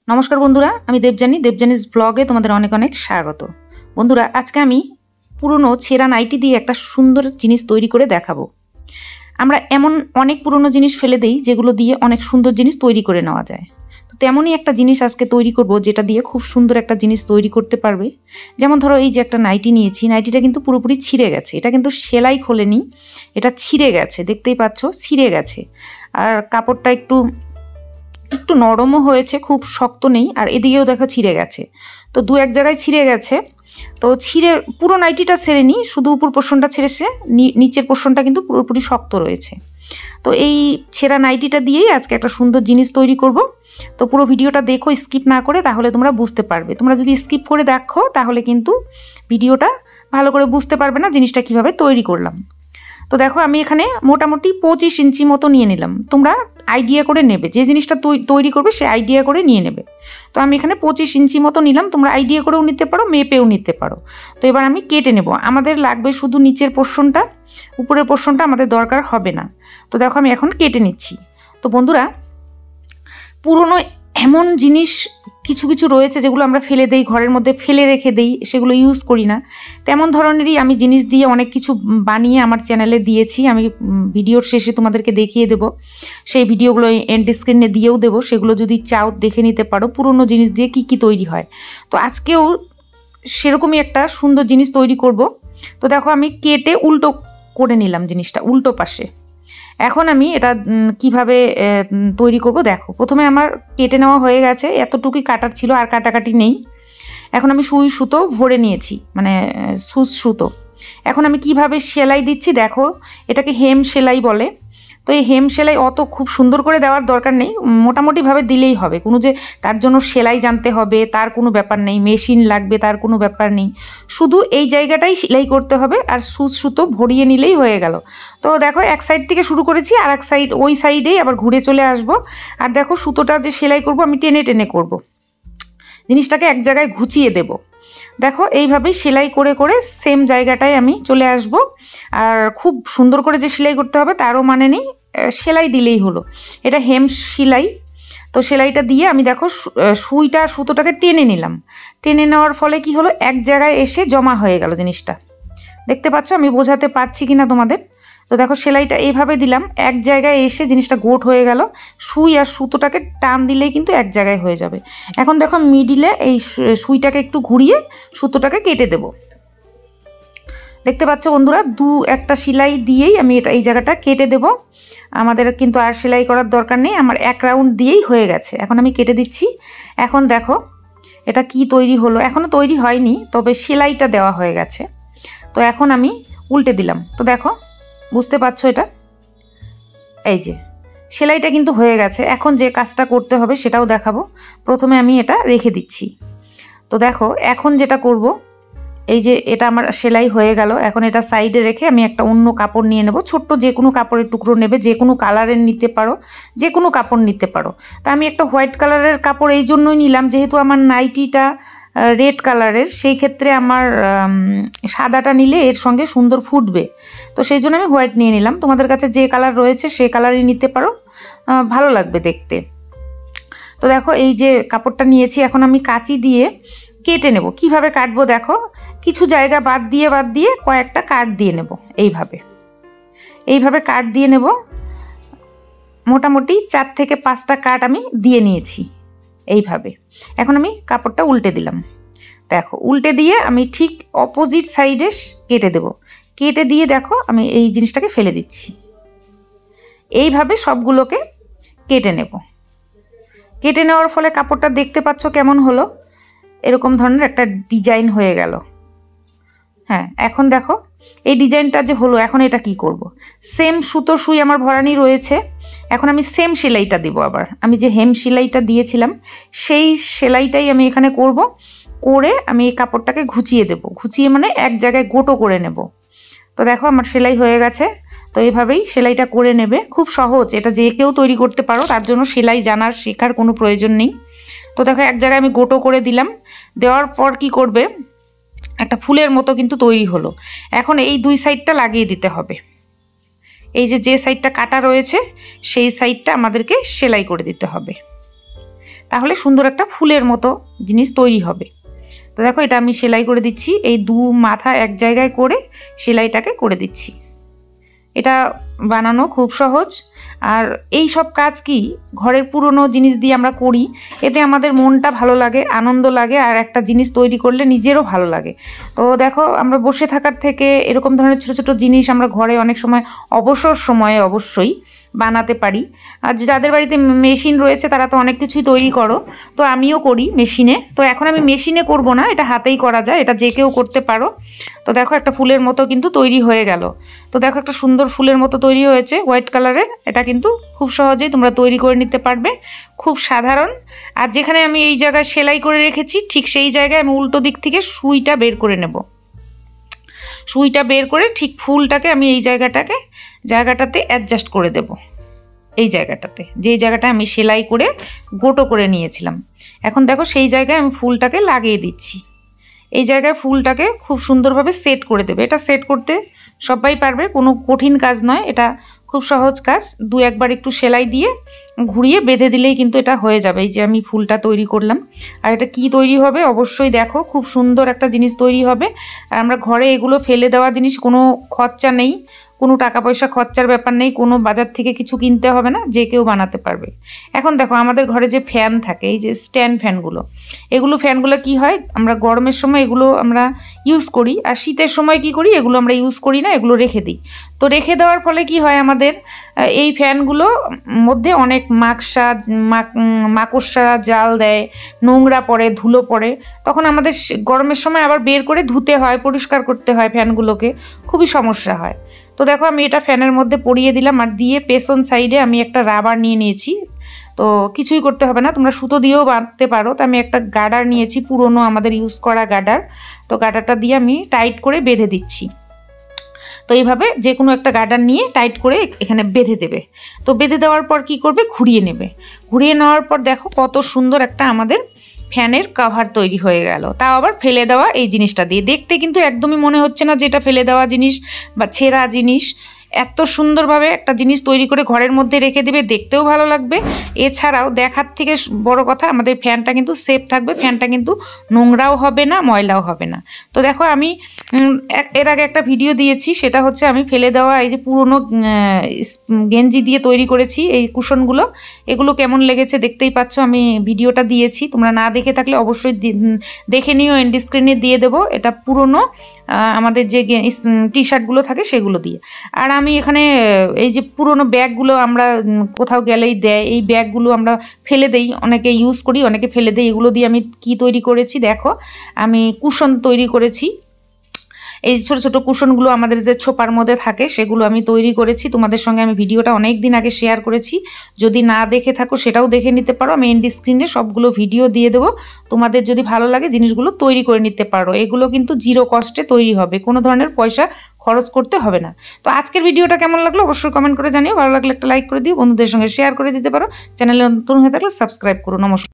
নমস্কার বন্ধুরা, আমি দেবজানিস ব্লগে তোমাদের অনেক অনেক স্বাগত। বন্ধুরা, আজকে আমি পুরনো ছেঁড়া নাইটি দিয়ে একটা সুন্দর জিনিস তৈরি করে দেখাবো। আমরা এমন অনেক পুরনো জিনিস ফেলে দেই যেগুলো দিয়ে অনেক সুন্দর জিনিস তৈরি করে নেওয়া যায়। তো তেমনই একটা জিনিস আজকে তৈরি করব, যেটা দিয়ে খুব সুন্দর একটা জিনিস তৈরি করতে পারবে। যেমন ধরো, এই যে একটা নাইটি নিয়েছি, নাইটিটা কিন্তু পুরোপুরি ছিঁড়ে গেছে। এটা কিন্তু সেলাই খোলেনি, এটা ছিঁড়ে গেছে, দেখতেই পাচ্ছ ছিঁড়ে গেছে। আর কাপড়টা একটু একটু নরমও হয়েছে, খুব শক্ত নেই। আর এদিকেও দেখো ছিঁড়ে গেছে, তো দু এক জায়গায় ছিঁড়ে গেছে। তো ছিঁড়ে পুরো নাইটিটা ছেড়েনি, শুধু উপর পোর্শনটা ছেড়েছে, নিচের পোর্শনটা কিন্তু পুরোপুরি শক্ত রয়েছে। তো এই ছেঁড়া নাইটিটা দিয়েই আজকে একটা সুন্দর জিনিস তৈরি করব। তো পুরো ভিডিওটা দেখো স্কিপ না করে, তাহলে তোমরা বুঝতে পারবে। তোমরা যদি স্কিপ করে দেখো তাহলে কিন্তু ভিডিওটা ভালো করে বুঝতে পারবে না জিনিসটা কিভাবে তৈরি করলাম। তো দেখো, আমি এখানে মোটামুটি 25 ইঞ্চি মতো নিয়ে নিলাম। তোমরা আইডিয়া করে নেবে, যে জিনিসটা তৈরি করবে সে আইডিয়া করে নিয়ে নেবে। তো আমি এখানে 25 ইঞ্চি মতো নিলাম, তোমরা আইডিয়া করেও নিতে পারো, মেপেও নিতে পারো। তো এবার আমি কেটে নেব। আমাদের লাগবে শুধু নিচের পোর্শনটা, উপরের পোর্শনটা আমাদের দরকার হবে না। তো দেখো, আমি এখন কেটে নিচ্ছি। তো বন্ধুরা, পুরনো এমন জিনিস কিছু কিছু রয়েছে যেগুলো আমরা ফেলে দেই, ঘরের মধ্যে ফেলে রেখে দেই, সেগুলো ইউজ করি না। তেমন ধরনেরই আমি জিনিস দিয়ে অনেক কিছু বানিয়ে আমার চ্যানেলে দিয়েছি। আমি ভিডিওর শেষে তোমাদেরকে দেখিয়ে দেব, সেই ভিডিওগুলো এন্ড স্ক্রিনে দিয়েও দেবো। সেগুলো যদি চাও দেখে নিতে পারো, পুরনো জিনিস দিয়ে কি কি তৈরি হয়। তো আজকেও সেরকমই একটা সুন্দর জিনিস তৈরি করব। তো দেখো, আমি কেটে উল্টো করে নিলাম জিনিসটা, উল্টো পাশে। এখন আমি এটা কিভাবে তৈরি করব দেখো। প্রথমে আমার কেটে নেওয়া হয়ে গেছে, এতটুকুই কাটার ছিল, আর কাটাকাটি নেই। এখন আমি সুই সুতো ভরে নিয়েছি, মানে সুচ সুতো। এখন আমি কিভাবে সেলাই দিচ্ছি দেখো, এটাকে হেম সেলাই বলে। তো এই হেম সেলাই অত খুব সুন্দর করে দেওয়ার দরকার নেই, মোটামুটিভাবে দিলেই হবে। কোনো যে তার জন্য সেলাই জানতে হবে তার কোনো ব্যাপার নেই, মেশিন লাগবে তার কোনো ব্যাপার নেই। শুধু এই জায়গাটাই সেলাই করতে হবে, আর সুচ সুতো ভরিয়ে নিলেই হয়ে গেল। তো দেখো, এক সাইড থেকে শুরু করেছি, আর এক সাইড ওই সাইডেই আবার ঘুরে চলে আসব। আর দেখো, সুতোটা যে সেলাই করব আমি টেনে টেনে করব, জিনিসটাকে এক জায়গায় ঘুচিয়ে দেব। দেখো, এইভাবেই সেলাই করে করে সেম জায়গাটায় আমি চলে আসব। আর খুব সুন্দর করে যে সেলাই করতে হবে তারও মানে নেই, সেলাই দিলেই হলো। এটা হেম সেলাই। তো সেলাইটা দিয়ে আমি দেখো সুইটা আর সুতোটাকে টেনে নিলাম। টেনে নেওয়ার ফলে কি হলো, এক জায়গায় এসে জমা হয়ে গেল জিনিসটা। দেখতে পাচ্ছ আমি বোঝাতে পারছি কিনা তোমাদের? তো দেখো, সেলাইটা এইভাবে দিলাম, এক জায়গায় এসে জিনিসটা গোট হয়ে গেল। সুই আর সুতোটাকে টান দিলেই কিন্তু এক জায়গায় হয়ে যাবে। এখন দেখো, মিডিলে এই সুইটাকে একটু ঘুরিয়ে সুতোটাকে কেটে দেব। দেখতে পাচ্ছ বন্ধুরা, একটা সেলাই দিয়েই আমি এই জায়গাটা কেটে দেব। আমাদের কিন্তু আর সেলাই করার দরকার নেই, আমার এক রাউন্ড দিয়েই হয়ে গেছে। এখন আমি কেটে দিচ্ছি। এখন দেখো এটা কি তৈরি হলো, এখনও তৈরি হয়নি, তবে সেলাইটা দেওয়া হয়ে গেছে। তো এখন আমি উল্টে দিলাম। তো দেখো, বুঝতে পারছো এটা, এই যে সেলাইটা কিন্তু হয়ে গেছে। এখন যে কাজটা করতে হবে সেটাও দেখাবো। প্রথমে আমি এটা রেখে দিচ্ছি। তো দেখো, এখন যেটা করব, এই যে এটা আমার সেলাই হয়ে গেল। এখন এটা সাইডে রেখে আমি একটা অন্য কাপড় নিয়ে নেব। ছোট্ট যে কোনো কাপড়ের টুকরো নেবে, যে কোনো কালারের নিতে পারো, যে কোনো কাপড় নিতে পারো। তা আমি একটা হোয়াইট কালারের কাপড় এই জন্যই নিলাম, যেহেতু আমার নাইটিটা রেড কালারের, সেই ক্ষেত্রে আমার সাদাটা নিলে এর সঙ্গে সুন্দর ফুটবে। তো সেই জন্য আমি হোয়াইট নিয়ে নিলাম। তোমাদের কাছে যে কালার রয়েছে সেই কালারই নিতে পারো, ভালো লাগবে দেখতে। তো দেখো, এই যে কাপড়টা নিয়েছি, এখন আমি কাঁচি দিয়ে কেটে নেব। কিভাবে কাটবো দেখো, কিছু জায়গা বাদ দিয়ে কয়েকটা কাট দিয়ে নেব। এইভাবে কাট দিয়ে নেব। মোটামুটি 4 থেকে 5টা কাট আমি দিয়ে নিয়েছি এইভাবে। এখন আমি কাপড়টা উল্টে দিলাম। দেখো, উল্টে দিয়ে আমি ঠিক অপোজিট সাইডে কেটে দেব। কেটে দিয়ে দেখো, আমি এই জিনিসটাকে ফেলে দিচ্ছি। এইভাবে সবগুলোকে কেটে নেব। কেটে নেওয়ার ফলে কাপড়টা দেখতে পাচ্ছ কেমন হলো, এরকম ধরনের একটা ডিজাইন হয়ে গেল। হ্যাঁ, এখন দেখো এই ডিজাইনটা যে হলো, এখন এটা কি করব। সেম সুতো সুই আমার ভরানি রয়েছে। এখন আমি সেম সেলাইটা দিব। আবার আমি যে হেম সেলাইটা দিয়েছিলাম সেই সেলাইটাই আমি এখানে করব। করে আমি এই কাপড়টাকে ঘুচিয়ে দেব। ঘুচিয়ে মানে এক জায়গায় গোটো করে নেব। তো দেখো, আমার সেলাই হয়ে গেছে। তো এইভাবেই সেলাইটা করে নেবে, খুব সহজ। এটা যে কেউ তৈরি করতে পারো, তার জন্য সেলাই জানার শেখার কোনো প্রয়োজন নেই। তো দেখো, এক জায়গায় আমি গোটো করে দিলাম। দেওয়ার পর কি করবে, একটা ফুলের মতো কিন্তু তৈরি হলো। এখন এই দুই সাইডটা লাগিয়ে দিতে হবে। এই যে সাইডটা কাটা রয়েছে সেই সাইডটা আমাদেরকে সেলাই করে দিতে হবে। তাহলে সুন্দর একটা ফুলের মতো জিনিস তৈরি হবে। তো দেখো এটা আমি সেলাই করে দিচ্ছি, এই দু মাথা এক জায়গায় করে সেলাইটাকে করে দিচ্ছি। এটা বানানো খুব সহজ। আর এই সব কাজ কি ঘরের পুরনো জিনিস দিয়ে আমরা করি, এতে আমাদের মনটা ভালো লাগে, আনন্দ লাগে, আর একটা জিনিস তৈরি করলে নিজেরও ভালো লাগে। তো দেখো আমরা বসে থাকার থেকে এরকম ধরনের ছোটো ছোটো জিনিস আমরা ঘরে অনেক সময় অবসর সময়ে অবশ্যই বানাতে পারি। আর যাদের বাড়িতে মেশিন রয়েছে তারা তো অনেক কিছুই তৈরি করো, তো আমিও করি মেশিনে। তো এখন আমি মেশিনে করব না, এটা হাতেই করা যায়, এটা যে কেউ করতে পারো। তো দেখো একটা ফুলের মতো কিন্তু তৈরি হয়ে গেল। তো দেখো একটা সুন্দর ফুলের মতো তৈরি হয়েছে হোয়াইট কালারের। এটা কিন্তু খুব সহজেই তোমরা তৈরি করে নিতে পারবে, খুব সাধারণ। আর যেখানে আমি এই জায়গায় সেলাই করে রেখেছি ঠিক সেই জায়গায় আমি উল্টো দিক থেকে সুইটা বের করে নেব। সুইটা বের করে ঠিক ফুলটাকে আমি এই জায়গাটাতে অ্যাডজাস্ট করে দেব। এই জায়গাটাতে, যেই জায়গাটা আমি সেলাই করে গোটো করে নিয়েছিলাম, এখন দেখো সেই জায়গায় আমি ফুলটাকে লাগিয়ে দিচ্ছি। এই জায়গায় ফুলটাকে খুব সুন্দরভাবে সেট করে দেবে। এটা সেট করতে সবাই পারবে, কোনো কঠিন কাজ নয়, এটা খুব সহজ কাজ। দু একবার একটু সেলাই দিয়ে ঘুরিয়ে বেঁধে দিলেই কিন্তু এটা হয়ে যাবে। এই যে আমি ফুলটা তৈরি করলাম, আর এটা কি তৈরি হবে অবশ্যই দেখো, খুব সুন্দর একটা জিনিস তৈরি হবে। আর আমরা ঘরে এগুলো ফেলে দেওয়া জিনিস, কোনো খরচা নেই, কোনো টাকা পয়সা খরচার ব্যাপার নেই, কোনো বাজার থেকে কিছু কিনতে হবে না, যে কেউ বানাতে পারবে। এখন দেখো আমাদের ঘরে যে ফ্যান থাকে, এই যে স্ট্যান্ড ফ্যানগুলো, ফ্যানগুলো কি হয়, আমরা গরমের সময় এগুলো আমরা ইউজ করি, আর শীতের সময় কি করি, এগুলো আমরা ইউজ করি না, এগুলো রেখে দিই। তো রেখে দেওয়ার ফলে কি হয়, আমাদের এই ফ্যানগুলো মধ্যে অনেক মাকড়সা জাল দেয়, নোংরা পড়ে, ধুলো পড়ে। তখন আমাদের গরমের সময় আবার বের করে ধুতে হয়, পরিষ্কার করতে হয় ফ্যানগুলোকে, খুবই সমস্যা হয়। তো দেখো আমি এটা ফ্যানের মধ্যে পরিয়ে দিলাম, আর দিয়ে পেছন সাইডে আমি একটা রাবার নিয়ে নিয়েছি। তো কিছুই করতে হবে না, তোমরা সুতো দিয়েও বাঁধতে পারো। তো আমি একটা গার্ডার নিয়েছি, পুরনো আমাদের ইউজ করা গার্ডার। তো গার্ডারটা দিয়ে আমি টাইট করে বেঁধে দিচ্ছি। তো এইভাবে যে কোনো একটা গার্ডার নিয়ে টাইট করে এখানে বেঁধে দেবে। তো বেঁধে দেওয়ার পর কি করবে, ঘুরিয়ে নেবে। ঘুরিয়ে নেওয়ার পর দেখো কত সুন্দর একটা আমাদের ফ্যানের কভার তৈরি হয়ে গেল, তাও আবার ফেলে দেওয়া এই জিনিসটা দিয়ে। দেখতে কিন্তু একদমই মনে হচ্ছে না যে এটা ফেলে দেওয়া জিনিস বা ছেঁড়া জিনিস। এত সুন্দরভাবে একটা জিনিস তৈরি করে ঘরের মধ্যে রেখে দেবে, দেখতেও ভালো লাগবে। এছাড়াও দেখার থেকে বড় কথা, আমাদের ফ্যানটা কিন্তু সেফ থাকবে, ফ্যানটা কিন্তু নোংরাও হবে না, ময়লাও হবে না। তো দেখো আমি এর আগে একটা ভিডিও দিয়েছি, সেটা হচ্ছে আমি ফেলে দেওয়া এই যে পুরনো গেঞ্জি দিয়ে তৈরি করেছি এই কুশনগুলো। এগুলো কেমন লেগেছে দেখতেই পাচ্ছ, আমি ভিডিওটা দিয়েছি, তোমরা না দেখে থাকলে অবশ্যই দেখে নিও, এন্ড স্ক্রিনে দিয়ে দেবো। এটা পুরনো আমাদের যে টি শার্টগুলো থাকে সেগুলো দিয়ে। আর আমি এখানে এই যে পুরনো ব্যাগগুলো আমরা কোথাও গেলেই দেয়, এই ব্যাগগুলো আমরা ফেলে দেই, অনেকে ইউজ করি, অনেকে ফেলে দেই। এগুলো দিয়ে আমি কি তৈরি করেছি দেখো, আমি কুশন তৈরি করেছি। এই ছোট ছোট কুশনগুলো আমাদের যে ছোপার মধ্যে থাকে সেগুলো আমি তৈরি করেছি। তোমাদের সঙ্গে আমি ভিডিওটা অনেক দিন আগে শেয়ার করেছি, যদি না দেখে থাকো সেটাও দেখে নিতে পারো। আমি এন্ড স্ক্রিনে সবগুলো ভিডিও দিয়ে দেবো, তোমাদের যদি ভালো লাগে জিনিসগুলো তৈরি করে নিতে পারো। এগুলো কিন্তু জিরো কস্টে তৈরি হবে, কোনো ধরনের পয়সা খরচ করতে হবে না। তো আজকের ভিডিওটা কেমন লাগলো অবশ্যই কমেন্ট করে জানিও, ভালো লাগলে একটা লাইক করে দিও, বন্ধুদের সঙ্গে শেয়ার করে দিতে পারো, চ্যানেলে নতুন হয়ে থাকলে সাবস্ক্রাইব করো। নমস্কার।